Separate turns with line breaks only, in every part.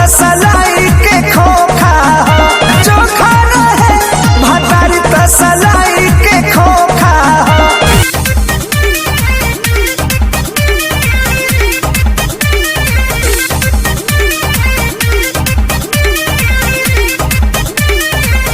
तसलाई के खोखा हो, चोखा रहे भतारी तसलाई के खोखा हो।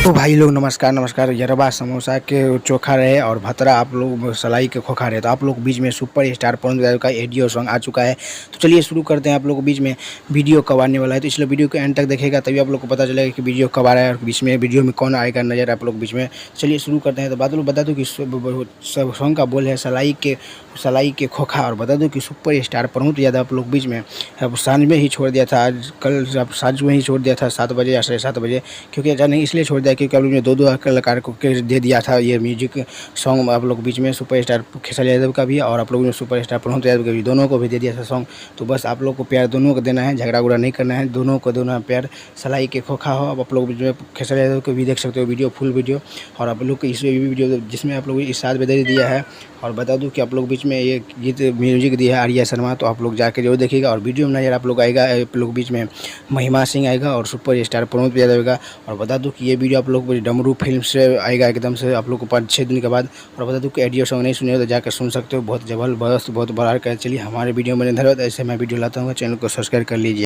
तो भाई लोग नमस्कार नमस्कार। यरबा समोसा के चोखा रहे और भतरा आप लोग सलाई के खोखा रहे, तो आप लोग बीच में सुपर स्टार पवन यादव का ऑडियो सॉन्ग आ चुका है। तो चलिए शुरू करते हैं। आप लोग बीच में वीडियो कब आने वाला है, तो इसलिए वीडियो को एंड तक देखेगा तभी आप लोग को पता चलेगा कि वीडियो कब आ रहा है और बीच में वीडियो में कौन आएगा नजर आप लोग बीच में। चलिए शुरू करते हैं। तो बता दूँ कि सॉन्ग का बोल है सलाई के खोखा, और बता दूँ कि सुपर स्टार पवन यादव आप लोग बीच में अब सांझ में ही छोड़ दिया था। आज कल सांझ में ही छोड़ दिया था 7 बजे या 7:30 बजे, क्योंकि अच्छा नहीं इसलिए छोड़ दिया क्योंकि आप लोग ने 2 कलाकार को दे दिया था ये म्यूजिक सॉन्ग। आप लोग बीच में सुपर स्टार खेसारी यादव का भी और आप लोगों ने सुपर स्टार पवन यादव का भी, दोनों को भी दे दिया था सॉन्ग। तो बस आप लोग को प्यार दोनों को देना है, झगड़ा उगड़ा नहीं करना है, दोनों को देना प्यार। सलाई के खोखा हो। अब आप लोग बीच में खेसारी यादव को भी देख सकते हो वीडियो, फुल वीडियो, और आप लोग को इसमें भी वीडियो जिसमें आप लोग इस साथ भी दे दिया है। और बता दूं कि आप लोग बीच में ये गीत म्यूजिक दिया है आर्या शर्मा, तो आप लोग जाके जरूर देखिएगा। और वीडियो में नजर आप लोग आएगा, आप लोग बीच में महिमा सिंह आएगा और सुपर स्टार पवन यादव आएगा। और बता दूं कि ये वीडियो आप लोग डमरू फिल्म से आएगा एकदम से आप लोग को 5-6 दिन के बाद। और बता दूं कि ऑडियो सॉन्ग नहीं सुने तो जाकर सुन सकते हो, बहुत जबरदस्त बहुत बड़ा। चलिए हमारे वीडियो में धन्यवाद। ऐसे मैं वीडियो लाता हूँ, चैनल को सब्सक्राइब कर लीजिए।